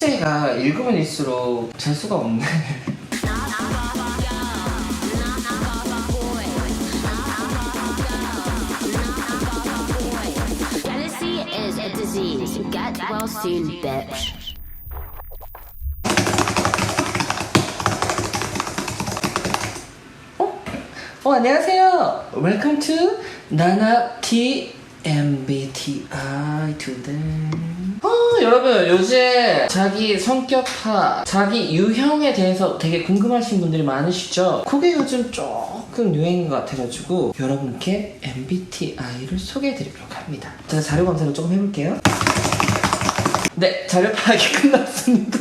X가 읽으면 읽수록 재수가 없네. Jealousy is a disease. Get well soon, bitch. 안녕하세요. Welcome to 나나 T MBTI today. 여러분 요즘 자기 성격파, 자기 유형에 대해서 되게 궁금하신 분들이 많으시죠? 그게 요즘 조금 유행인 것 같아가지고 여러분께 MBTI를 소개해드리도록 합니다. 제가 자료 검사를 조금 해볼게요. 네, 자료 파악이 끝났습니다.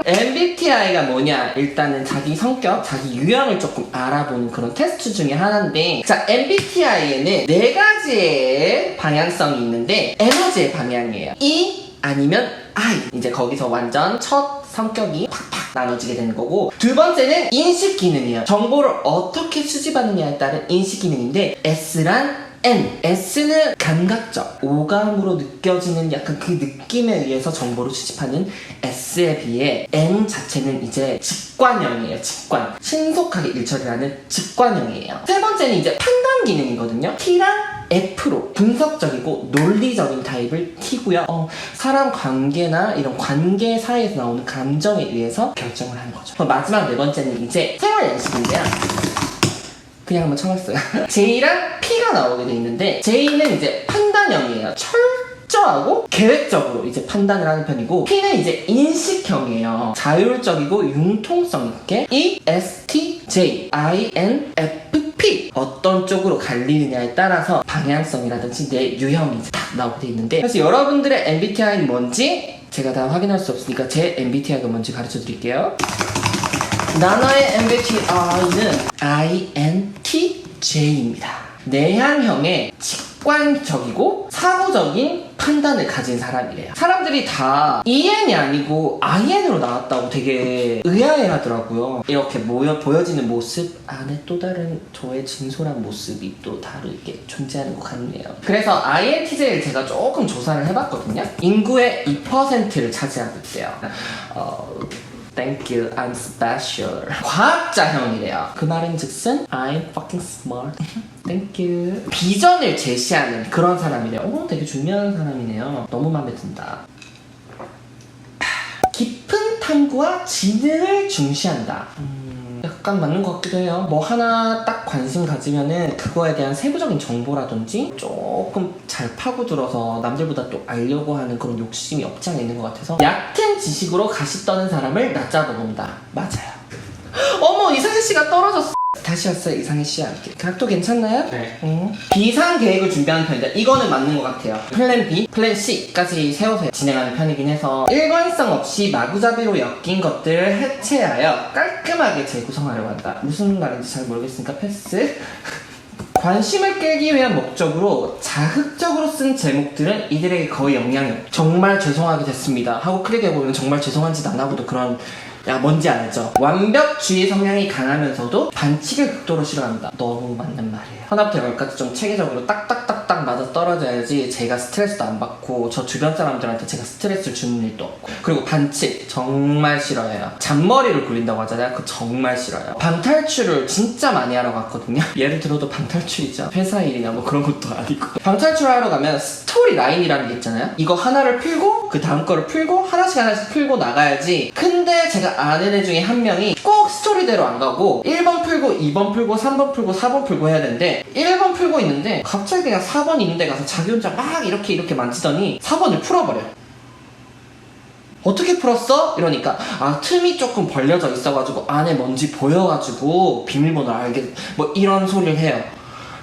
MBTI가 뭐냐? 일단은 자기 성격, 자기 유형을 조금 알아보는 그런 테스트 중에 하나인데, 자, MBTI에는 4가지의 방향성이 있는데 에너지의 방향이에요. E 아니면 I. 이제 거기서 완전 첫 성격이 팍팍 나눠지게 되는 거고, 두 번째는 인식 기능이에요. 정보를 어떻게 수집하느냐에 따른 인식 기능인데, S란 N. S는 감각적, 오감으로 느껴지는 약간 그 느낌에 의해서 정보를 수집하는 S에 비해 N 자체는 이제 직관형이에요. 직관. 신속하게 일처리를 하는 직관형이에요. 세 번째는 이제 판단 기능이거든요. T랑 F로 분석적이고 논리적인 타입을 T고요. 사람 관계나 이런 관계 사이에서 나오는 감정에 의해서 결정을 하는 거죠. 마지막 네 번째는 이제 생활 연식인데요. 그냥 한번 쳐봤어요. J랑 P가 나오게 돼 있는데, J는 이제 판단형이에요. 철저하고 계획적으로 이제 판단을 하는 편이고, P는 이제 인식형이에요. 자율적이고 융통성 있게 ESTJ, INFP 어떤 쪽으로 갈리느냐에 따라서 방향성이라든지 내 유형이 이제 딱 나오게 돼 있는데, 그래서 여러분들의 MBTI는 뭔지 제가 다 확인할 수 없으니까 제 MBTI가 뭔지 가르쳐 드릴게요. 나나의 MBTI는 INTJ입니다. 내향형의 직관적이고 사고적인 판단을 가진 사람이래요. 사람들이 다 EN이 아니고 IN으로 나왔다고 되게 의아해하더라고요. 이렇게 보여지는 모습 안에 또 다른 저의 진솔한 모습이 또 다르게 존재하는 것 같네요. 그래서 INTJ를 제가 조금 조사를 해봤거든요. 인구의 2%를 차지하고 있대요. Thank you, I'm special. 과학자형이래요. 그 말은 즉슨 I'm fucking smart. Thank you. 비전을 제시하는 그런 사람이래요. 되게 중요한 사람이네요. 너무 마음에 든다. 깊은 탐구와 지능을 중시한다. 약간 맞는 것 같기도 해요. 뭐 하나 딱 관심 가지면은 그거에 대한 세부적인 정보라든지 조금 잘 파고들어서 남들보다 또 알려고 하는 그런 욕심이 없지 않아 있는 것 같아서 얕은 지식으로 가시 떠는 사람을 낮잡아본다. 맞아요. 어머, 이상해 씨가 떨어졌어. 다시 왔어요, 이상해 씨와 함께. 각도 괜찮나요? 네. 비상 계획을 준비하는 편이다. 이거는 맞는 것 같아요. 플랜 B, 플랜 C까지 세워서 진행하는 편이긴 해서 일관성 없이 마구잡이로 엮인 것들을 해체하여 깔끔하게 재구성하려고 한다. 무슨 말인지 잘 모르겠으니까 패스. 관심을 끌기 위한 목적으로 자극적으로 쓴 제목들은 이들에게 거의 영향이 없죠. 정말 죄송하게 됐습니다 하고 클릭해보면 정말 죄송한 짓 안 하고도 그런, 야, 뭔지 알죠? 완벽주의 성향이 강하면서도 반칙을 극도로 싫어한다. 너무 맞는 말이에요. 하나부터 열까지 좀 체계적으로 딱딱딱딱 맞아 떨어져야지 제가 스트레스도 안 받고 저 주변 사람들한테 제가 스트레스를 주는 일도 없고. 그리고 반칙 정말 싫어해요. 잔머리를 굴린다고 하잖아요. 그거 정말 싫어요. 방탈출을 진짜 많이 하러 갔거든요. 예를 들어도 방탈출이죠. 회사 일이나 뭐 그런 것도 아니고. 방탈출을 하러 가면 스토리 라인이라는 게 있잖아요. 이거 하나를 풀고 그 다음 거를 풀고 하나씩 풀고 나가야지. 근데 제가 아는 애 중에 한 명이 꼭 스토리대로 안 가고 1번 풀고 2번 풀고 3번 풀고 4번 풀고 해야 되는데 1번 풀고 있는데 갑자기 그냥 4번 있는 데 가서 자기 혼자 막 이렇게 만지더니 4번을 풀어버려. 어떻게 풀었어? 이러니까 틈이 조금 벌려져 있어가지고 안에 뭔지 보여가지고 비밀번호를 알게, 뭐 이런 소리를 해요.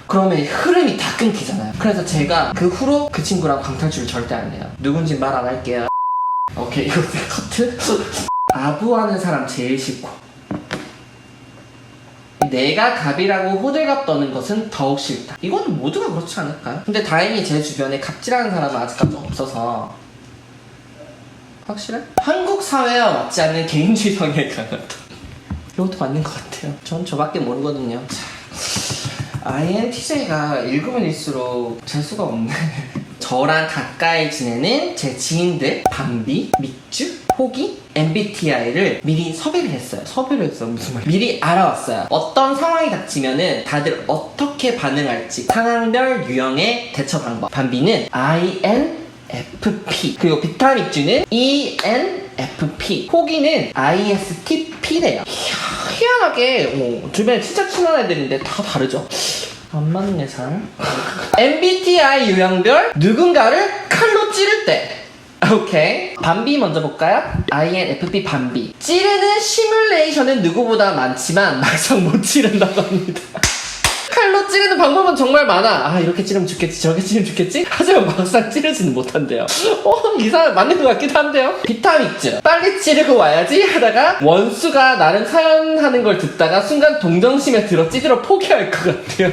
그러면 흐름이 다 끊기잖아요. 그래서 제가 그 후로 그 친구랑 방탈출을 절대 안 해요. 누군지 말 안 할게요. 오케이, 이거 커트? 아부하는 사람 제일 싫고, 내가 갑이라고 호들갑 떠는 것은 더욱 싫다. 이거는 모두가 그렇지 않을까요? 근데 다행히 제 주변에 갑질하는 사람은 아직까지 없어서. 확실해? 한국 사회와 맞지 않는 개인주의 성향이 강하다. 이것도 맞는 것 같아요. 전 저밖에 모르거든요. INTJ가 읽으면 읽수록 재수가 없네. 저랑 가까이 지내는 제 지인들 밤비, mik주, 호기, MBTI를 미리 섭외를 했어요. 섭외를 했어 무슨 말? 미리 알아왔어요. 어떤 상황이 닥치면은 다들 어떻게 반응할지 상황별 유형의 대처 방법. 밤비는 INFP, 그리고 비타 mik주는 ENFP, 호기는 ISTP래요. 희한하게 주변에 진짜 친한 애들인데 다 다르죠. 안 맞네 잘. MBTI 유형별 누군가를 칼로 찌를 때. 오케이. 밤비 먼저 볼까요? INFP 밤비. 찌르는 시뮬레이션은 누구보다 많지만 막상 못 찌른다고 합니다. 칼로 찌르는 방법은 정말 많아. 아, 이렇게 찌르면 죽겠지, 저렇게 찌르면 죽겠지? 하지만 막상 찌르지는 못한대요. 이상 맞는 것 같기도 한데요. 비타 mik주. 빨리 찌르고 와야지 하다가 원수가 나름 사연하는 걸 듣다가 순간 동정심에 들어 찌들어 포기할 것 같아요.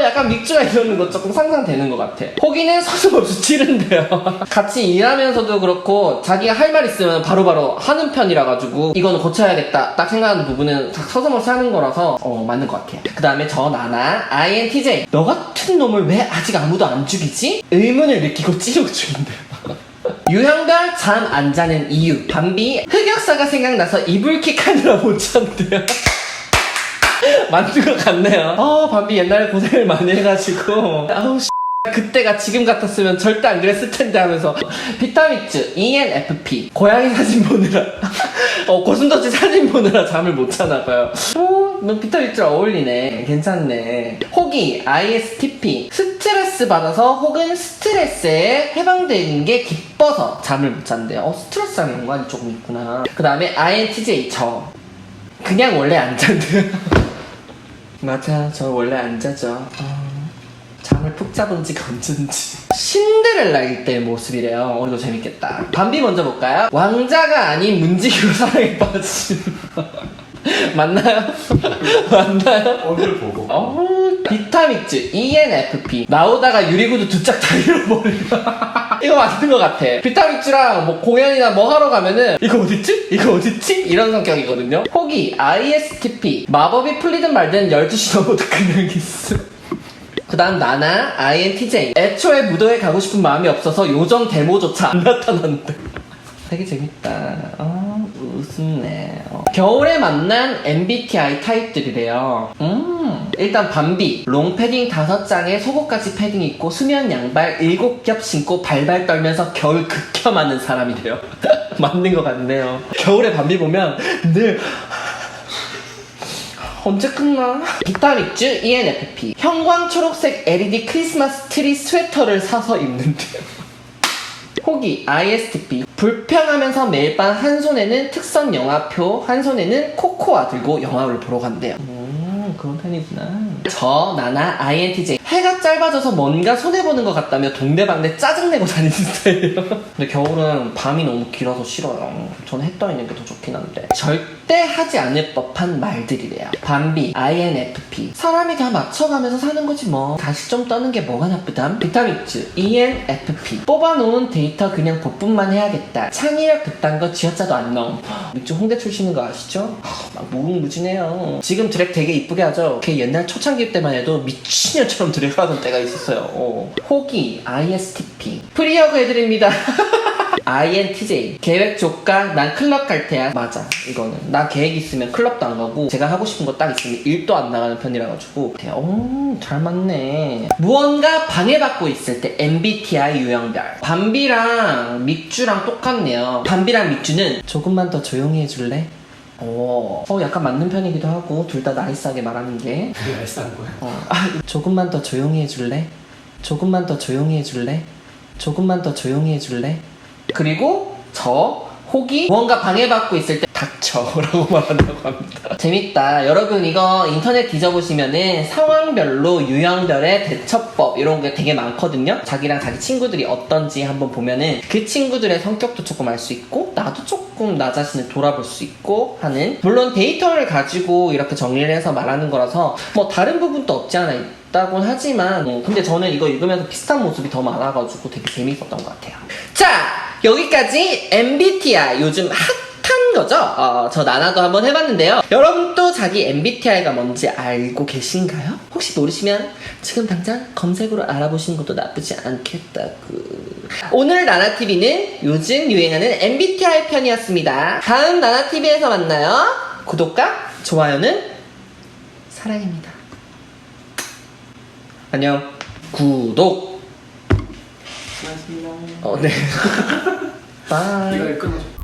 약간 mik주가 이러는 거 조금 상상되는 것 같아. 호기는 서슴없이 찌른대요. 같이 일하면서도 그렇고 자기가 할 말 있으면 바로바로 하는 편이라 가지고 이거는 고쳐야겠다 딱 생각하는 부분은 서슴없이 하는 거라서 맞는 것 같아요. 그 다음에 저 나나 INTJ. 너 같은 놈을 왜 아직 아무도 안 죽이지? 의문을 느끼고 찌르고 죽인대요. 유형별 잠 안 자는 이유. 밤비 흑역사가 생각나서 이불킥 하느라 못 잔대요. 맞는 것 같네요. 밤비 옛날에 고생을 많이 해가지고 그때가 지금 같았으면 절대 안 그랬을 텐데 하면서. 비타 mik주 ENFP 고양이 사진 보느라 고슴도치 사진 보느라 잠을 못 자나봐요. 너 비타 mik주랑 어울리네. 괜찮네. 호기 ISTP 스트레스 받아서 혹은 스트레스에 해방되는 게 기뻐서 잠을 못 잔대요. 스트레스랑 연관이 조금 있구나. 그 다음에 INTJ 저 그냥 원래 안 잔대요. 맞아, 저 원래 안 자죠. 잠을 푹 자본 지가 언젠지. 신데렐라일 때의 모습이래요. 이거 재밌겠다. 밤비 먼저 볼까요? 왕자가 아닌 문지기로 사랑에 빠진. 맞나요? 맞나요? 얼굴 보고. 비타 mik주 ENFP 나오다가 유리구두 두 짝 다 잃어버리고. 이거 맞는 것 같아. 비타 mik주랑 뭐 공연이나 뭐 하러 가면은 이거 어딨지? 이거 어딨지? 이런 성격이거든요. 호기 ISTP 마법이 풀리든 말든 12시 넘어도 그냥 있어. 그 다음 나나 INTJ 애초에 무도회 가고 싶은 마음이 없어서 요정 데모조차 안 나타난대. 되게 재밌다. 웃네. 겨울에 만난 MBTI 타입들이래요. 일단 밤비 롱패딩 5장에 속옷까지 패딩 입고 수면 양발 7겹 신고 발발 떨면서 겨울 극혐하는 사람이래요. 맞는 것 같네요. 겨울에 밤비 보면 늘 언제 끝나? 비타 mik주 ENFP 형광 초록색 LED 크리스마스 트리 스웨터를 사서 입는데요. 호기 ISTP 불평하면서 매일 밤 한 손에는 특선 영화표 한 손에는 코코아 들고 영화를 보러 간대요. 그런 편이구나. 저 나나 INTJ 해가 짧아져서 뭔가 손해보는 것 같다며 동네방네 짜증내고 다니는 스타일이에요. 근데 겨울은 밤이 너무 길어서 싫어요. 저는 해 떠 있는 게 더 좋긴 한데. 절대 하지 않을 법한 말들이래요. 밤비 INFP 사람이 다 맞춰가면서 사는 거지 뭐 다시 좀 떠는 게 뭐가 나쁘담. 비타 mik주 ENFP 뽑아놓은 데이터 그냥 복분만 해야겠다. 창의력 그딴 거 쥐어짜도 안 넣음. mik주 홍대 출신인 거 아시죠? 막 무궁무진해요. 지금 드랙 되게 이쁘게 하죠. 걔 옛날 초창기 때만 해도 미친년처럼 드랙하던 때가 있었어요. 호기 ISTP 프리허그 해드립니다. INTJ 계획 조까 난 클럽 갈 테야. 맞아, 이거는 나 계획 있으면 클럽도 안 가고 제가 하고 싶은 거 딱 있으면 일도 안 나가는 편이라 가지고 잘 맞네. 무언가 방해받고 있을 때 MBTI 유형별 밤비랑 mik주랑 똑같네요. 밤비랑 mik주는 조금만 더 조용히 해줄래? 약간 맞는 편이기도 하고 둘 다 나이스하게 말하는 게. 되게 알싸한 거야. 조금만 더 조용히 해줄래? 조금만 더 조용히 해줄래? 조금만 더 조용히 해줄래? 그리고 저 호기 무언가 방해받고 있을 때 닥쳐라고 말한다고 합니다. 재밌다. 여러분 이거 인터넷 뒤져보시면은 상황별로 유형별의 대처법 이런 게 되게 많거든요. 자기랑 자기 친구들이 어떤지 한번 보면은 그 친구들의 성격도 조금 알 수 있고 나도 조금 나 자신을 돌아볼 수 있고 하는, 물론 데이터를 가지고 이렇게 정리를 해서 말하는 거라서 뭐 다른 부분도 없지 않아 있다곤 하지만 근데 저는 이거 읽으면서 비슷한 모습이 더 많아가지고 되게 재밌었던 것 같아요. 자, 여기까지 MBTI 요즘 핫한 거죠? 저 나나도 한번 해봤는데요. 여러분 또 자기 MBTI가 뭔지 알고 계신가요? 혹시 모르시면 지금 당장 검색으로 알아보시는 것도 나쁘지 않겠다고. 오늘 나나TV는 요즘 유행하는 MBTI 편이었습니다. 다음 나나TV에서 만나요. 구독과 좋아요는 사랑입니다. 안녕. 구독. 고맙습니다. 네. 바이. 이거 끊어줘.